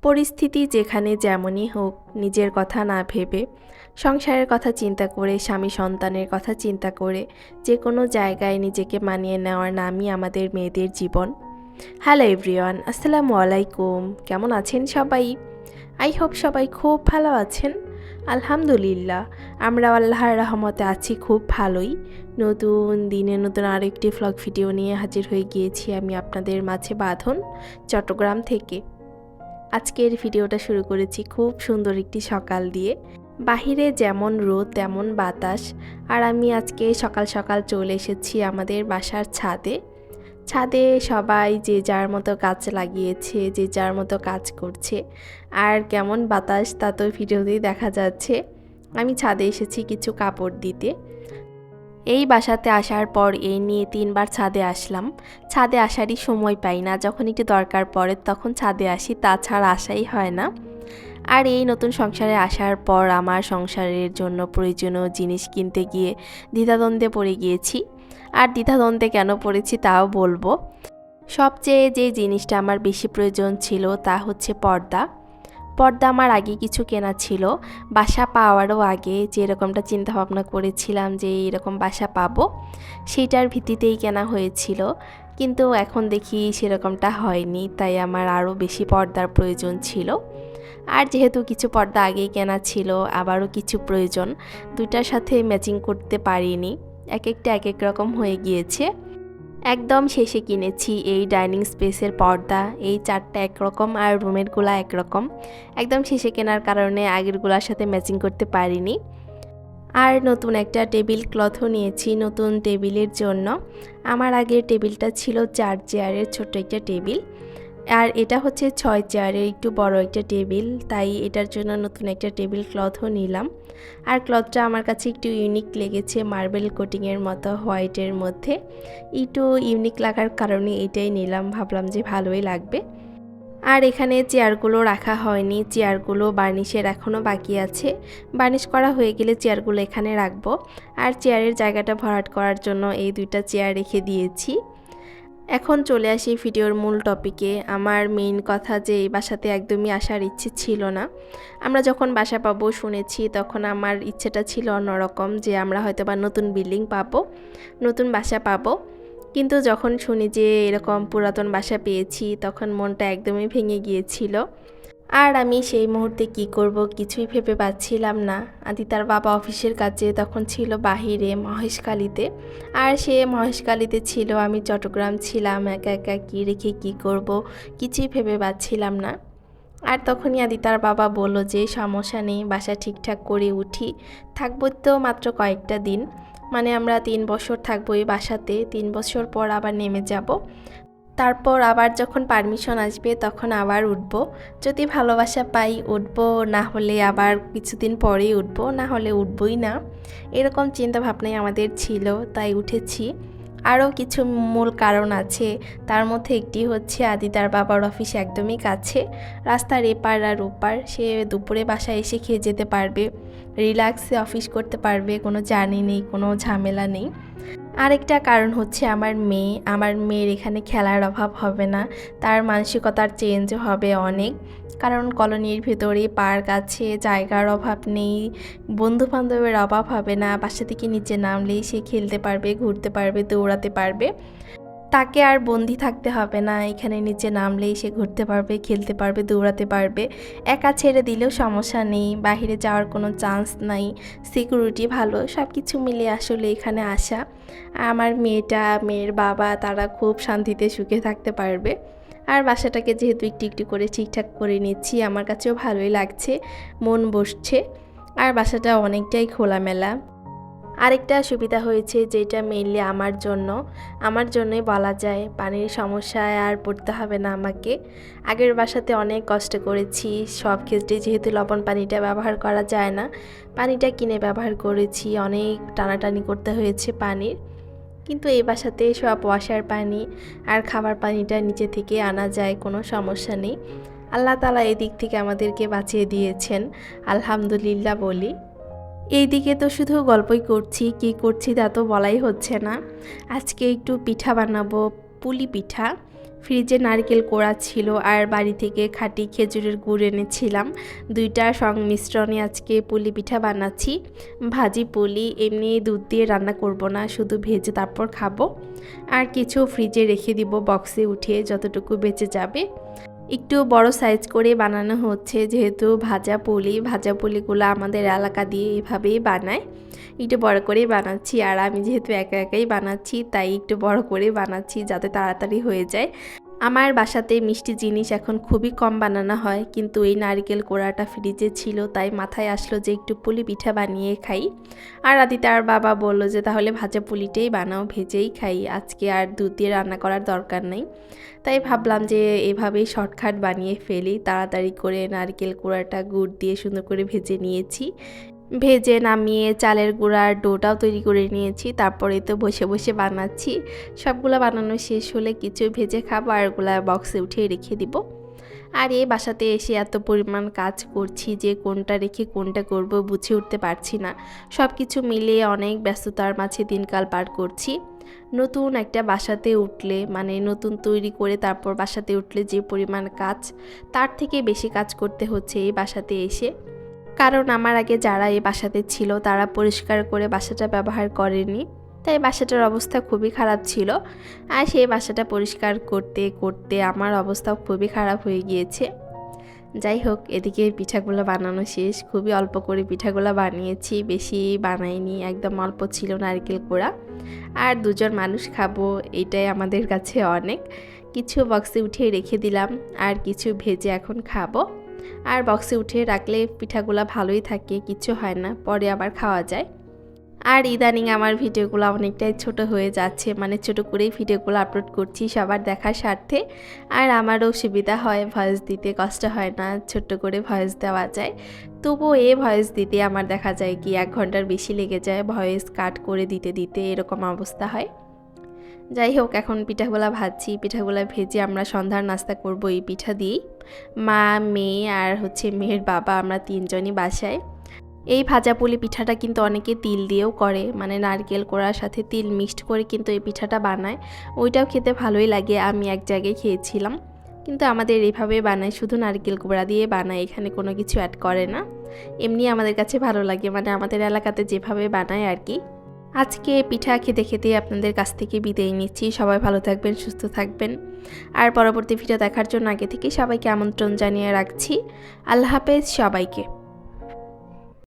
পরিস্থিতি যেখানে যেমনই হোক নিজের কথা না ভেবে সংসারের কথা চিন্তা করে স্বামী সন্তানের কথা চিন্তা করে যে কোনো জায়গায় নিজেকে মানিয়ে নেওয়ার নামই আমাদের মেয়েদের জীবন। হ্যালো এভরিওয়ান, আসসালামু আলাইকুম। কেমন আছেন সবাই? আই হোপ সবাই খুব ভালো আছেন। আলহামদুলিল্লাহ, আমরা আল্লাহর রহমতে আছি খুব ভালোই। নতুন দিনে নতুন আরও একটি ভ্লগ ভিডিও নিয়ে হাজির হয়ে গিয়েছি আমি আপনাদের মাঝে বাঁধন, চট্টগ্রাম থেকে। আজকের ভিডিওটা শুরু করেছি খুব সুন্দর একটি সকাল দিয়ে। বাহিরে যেমন রোদ তেমন বাতাস, আর আমি আজকে সকাল সকাল চলে এসেছি আমাদের বাসার ছাদে। ছাদে সবাই যে যার মতো গাছ লাগিয়েছে, যে যার মতো কাজ করছে, আর কেমন বাতাস তা তো ভিডিওতেই দেখা যাচ্ছে। আমি ছাদে এসেছি কিছু কাপড় দিতে। এই বাসাতে আসার পর এই নিয়ে 3 বার ছাদে আসলাম। ছাদে আসারই সময় পাই না, যখন একটু দরকার পড়ে তখন ছাদে আসি, তাছাড়া আসাই হয় না। আর এই নতুন সংসারে আসার পর আমার সংসারের জন্য প্রয়োজনীয় জিনিস কিনতে গিয়ে দ্বিধাদ্বন্দ্বে পড়ে গিয়েছি। আর দ্বিধাদ্বন্দ্বে কেন পড়েছি তাও বলবো। সবচেয়ে যে জিনিসটা আমার বেশি প্রয়োজন ছিল তা হচ্ছে পর্দা। পর্দা আমার আগে কিছু কেনা ছিল, বাসা পাওয়ারও আগে যেরকমটা চিন্তা ভাবনা করেছিলাম যে এরকম বাসা পাবো, সেইটার ভিত্তিতেই কেনা হয়েছিল। কিন্তু এখন দেখি সেরকমটা হয়নি, তাই আমার আরও বেশি পর্দার প্রয়োজন ছিল। আর যেহেতু কিছু পর্দা আগেই কেনা ছিল, আবারও কিছু প্রয়োজন, দুইটার সাথে ম্যাচিং করতে পারিনি, এক একটা এক এক রকম হয়ে গিয়েছে। একদম শেষে কিনেছি এই ডাইনিং স্পেসের পর্দা, এই 4টা একরকম আর রুমেরগুলা একরকম। একদম শেষে কেনার কারণে আগেরগুলোর সাথে ম্যাচিং করতে পারিনি। আর নতুন একটা টেবিল ক্লথও নিয়েছি নতুন টেবিলের জন্য। আমার আগের টেবিলটা ছিল 4 চেয়ারের ছোট্ট একটা টেবিল, আর এটা হচ্ছে 6 চেয়ারের একটু বড় একটা টেবিল, তাই এটার জন্য নতুন একটা টেবিল ক্লথও নিলাম। আর ক্লথটা আমার কাছে একটু ইউনিক লেগেছে, মার্বেল কোটিংয়ের মতো হোয়াইটের মধ্যে। একটু ইউনিক লাগার কারণে এটাই নিলাম, ভাবলাম যে ভালোই লাগবে। আর এখানে চেয়ারগুলো রাখা হয়নি, চেয়ারগুলো বার্নিশের এখনও বাকি আছে। বার্নিশ করা হয়ে গেলে চেয়ারগুলো এখানে রাখবো। আর চেয়ারের জায়গাটা ভরাট করার জন্য এই 2টা চেয়ার রেখে দিয়েছি। এখন চলে আসি ভিডিওর মূল টপিকে। আমার মেইন কথা যে এই বাসাতে একদমই আসার ইচ্ছে ছিল না। আমরা যখন বাসা পাবো শুনেছি, তখন আমার ইচ্ছেটা ছিল অন্যরকম, যে আমরা হয়তো বা নতুন বিল্ডিং পাবো, নতুন বাসা পাবো। কিন্তু যখন শুনি যে এরকম পুরাতন বাসা পেয়েছি, তখন মনটা একদমই ভেঙে গিয়েছিল। আর আমি সেই মুহূর্তে কি করব কিছুই ভেবে পাচ্ছিলাম না। তার বাবা অফিসের কাজে তখন ছিল বাহিরে মহেশখালীতে, আর সে মহেশখালীতে ছিল, আমি চট্টগ্রাম ছিলাম। একা একা কী রেখে কি করব কিছুই ভেবে পাচ্ছিলাম না। আর তখনই তার বাবা বলল যে সমস্যা নেই, বাসা ঠিকঠাক করে উঠি, থাকবো তো মাত্র কয়েকটা দিন, মানে আমরা 3 বছর থাকবো এই বাসাতে, 3 বছর পর আবার নেমে যাব। তারপর আবার যখন পারমিশন আসবে তখন আবার উঠব, যদি ভালোবাসা পাই উঠব, না হলে আবার কিছুদিন পরেই উঠব, না হলে উঠবই না। এরকম চিন্তা ভাবনাই আমাদের ছিল, তাই উঠেছি। আরও কিছু মূল কারণ আছে, তার মধ্যে একটি হচ্ছে তার বাবার অফিস একদমই কাছে, রাস্তার এপার আর ওপার। সে দুপুরে বাসায় এসে খেয়ে যেতে পারবে, রিল্যাক্সে অফিস করতে পারবে, কোনো জার্নি নেই, কোনো ঝামেলা নেই। আরেকটা কারণ হচ্ছে আমার মেয়ের এখানে খেলার অভাব হবে না, তার মানসিকতার চেঞ্জ হবে অনেক। কারণ কলোনির ভেতরে পার্ক আছে, জায়গার অভাব নেই, বন্ধুবান্ধবের অভাব হবে না, বাসা থেকে নিচে নামলেই সে খেলতে পারবে, ঘুরতে পারবে, দৌড়াতে পারবে। তাকে আর বন্দি থাকতে হবে না, এখানে নিচে নামলেই সে ঘুরতে পারবে, খেলতে পারবে, দৌড়াতে পারবে। একা ছেড়ে দিলেও সমস্যা নেই, বাইরে যাওয়ার কোনো চান্স নাই, সিকিউরিটি ভালো, সব কিছু মিলে আসলে এখানে আসা। আমার মেয়ের বাবা তারা খুব শান্তিতে সুখে থাকতে পারবে। আর বাসাটাকে যেহেতু একটু একটু করে ঠিকঠাক করে নিচ্ছি, আমার কাছেও ভালোই লাগছে, মন বসছে। আর বাসাটা অনেকটাই খোলামেলা। আরেকটা সুবিধা হয়েছে, যেটা মেইনলি আমার জন্যই বলা যায়, পানির সমস্যায় আর পড়তে হবে না আমাকে। আগের বাসাতে অনেক কষ্ট করেছি, সব ক্ষেত্রে যেহেতু লবণ পানিটা ব্যবহার করা যায় না, পানিটা কিনে ব্যবহার করেছি, অনেক টানাটানি করতে হয়েছে পানির। কিন্তু এই বাসাতে সব ওয়াশার পানি আর খাবার পানিটা নিচে থেকে আনা যায়, কোনো সমস্যা নেই। আল্লাহ তাআলা এই দিক থেকে আমাদেরকে বাঁচিয়ে দিয়েছেন, আলহামদুলিল্লাহ বলি। এইদিকে তো শুধু গল্পই করছি, কী করছি তা তো বলাই হচ্ছে না। আজকে একটু পিঠা বানাবো, পুলি পিঠা। ফ্রিজে নারকেল কোড়া ছিল আর বাড়ি থেকে খাঁটি খেজুরের গুড় এনেছিলাম। দুইটার সংমিশ্রণে আজকে পুলি পিঠা বানাচ্ছি। ভাজি পুলি, এমনি দুধ দিয়ে রান্না করব না, শুধু ভেজে তারপর খাবো। আর কিছু ফ্রিজে রেখে দিব বক্সে উঠিয়ে, যতটুকু বেঁচে যাবে। একটু বড় সাইজ করে বানানো হচ্ছে, যেহেতু ভাজা পুলিগুলো আমাদের এলাকা দিয়ে এভাবেই বানায়। একটু বড় করেই বানাচ্ছি, আর আমি যেহেতু একা একাই বানাচ্ছি তাই একটু বড় করে বানাচ্ছি যাতে তাড়াতাড়ি হয়ে যায়। আমার বাসাতে মিষ্টি জিনিস এখন খুবই কম বানানো হয়, কিন্তু এই নারকেল কোড়াটা ফ্রিজে ছিল তাই মাথায় আসলো যে একটু পুলি পিঠা বানিয়ে খাই। আর আদিতে আর বাবা বলল যে তাহলে ভাজা পুলিটাই বানাও, ভেজেই খাই, আজকে আর দুধ দিয়ে রান্না করার দরকার নেই। তাই ভাবলাম যে এভাবেই শর্টকাট বানিয়ে ফেলি। তাড়াতাড়ি করে নারকেল কোড়াটা গুড় দিয়ে সুন্দর করে ভেজে নিয়েছি। ভেজে নামিয়ে চালের গুঁড়ার ডোটাও তৈরি করে নিয়েছি। তারপরে তো বসে বসে বানাচ্ছি। সবগুলো বানানো শেষ হলে কিছু ভেজে খাবো আর ওগুলা বক্সে উঠিয়ে রেখে দিব। আর এই বাসাতে এসে এত পরিমাণ কাজ করছি যে কোনটা রেখে কোনটা করব বুঝে উঠতে পারছি না। সব কিছু মিলিয়ে অনেক ব্যস্ততার মাঝে দিনকাল পার করছি। নতুন একটা বাসাতে উঠলে, মানে নতুন তৈরি করে তারপর বাসাতে উঠলে যে পরিমাণ কাজ, তার থেকে বেশি কাজ করতে হচ্ছে এই বাসাতে এসে। কারণ আমার আগে যারা এই বাসাতে ছিল তারা পরিষ্কার করে বাসাটা ব্যবহার করেনি, তাই বাসাটার অবস্থা খুবই খারাপ ছিল। আর সেই বাসাটা পরিষ্কার করতে করতে আমার অবস্থাও খুবই খারাপ হয়ে গিয়েছে। যাই হোক, এদিকে পিঠাগুলো বানানো শেষ। খুবই অল্প করে পিঠাগুলো বানিয়েছি, বেশি বানাইনি, একদম অল্প ছিল নারকেল কোড়া। আর দুজন মানুষ খাবো, এটাই আমাদের কাছে অনেক। কিছু বক্সে উঠিয়ে রেখে দিলাম আর কিছু ভেজে এখন খাবো। আর বক্সে উঠিয়ে রাখলে পিঠাগুলো ভালোই থাকে, কিছু হয় না, পরে আবার খাওয়া যায়। আর ইদানিং আমার ভিডিওগুলো অনেকটাই ছোট হয়ে যাচ্ছে, মানে ছোট করেই ভিডিওগুলো আপলোড করছি সবার দেখার স্বার্থে। আর আমারও সুবিধা হয়, ভয়েস দিতে কষ্ট হয় না, ছোট্ট করে ভয়েস দেওয়া যায়। তবুও ভয়েস দিতে আমার দেখা যায় কি 1 ঘন্টার বেশি লেগে যায়, ভয়েস কাট করে দিতে দিতে এরকম অবস্থা হয়। যাই হোক, এখন পিঠাগুলা ভাজছি। পিঠাগুলা ভেজে আমরা সন্ধ্যার নাস্তা করব এই পিঠা দিয়েই। মা, মেয়ে আর মেয়ের বাবা, আমরা 3 জনই বাসায়। এই ভাজা পুলি পিঠাটা কিন্তু অনেকে তিল দিয়েও করে, মানে নারকেল কোড়ার সাথে তিল মিক্সড করে কিন্তু এই পিঠাটা বানায়। ওইটাও খেতে ভালোই লাগে, আমি এক জায়গায় খেয়েছিলাম। কিন্তু আমাদের এইভাবে বানায়, শুধু নারকেল কোড়া দিয়ে বানায়, এখানে কোনো কিছু অ্যাড করে না। এমনি আমাদের কাছে ভালো লাগে, মানে আমাদের এলাকাতে যেভাবে বানায় আর কি। আজকে পিঠা খেতে খেতে আপনাদের কাছ থেকে বিদায় নিচ্ছি। সবাই ভালো থাকবেন, সুস্থ থাকবেন। আর পরবর্তী ভিডিও দেখার জন্য আগে থেকে সবাইকে আমন্ত্রণ জানিয়ে রাখছি। আল্লাহ হাফেজ সবাইকে।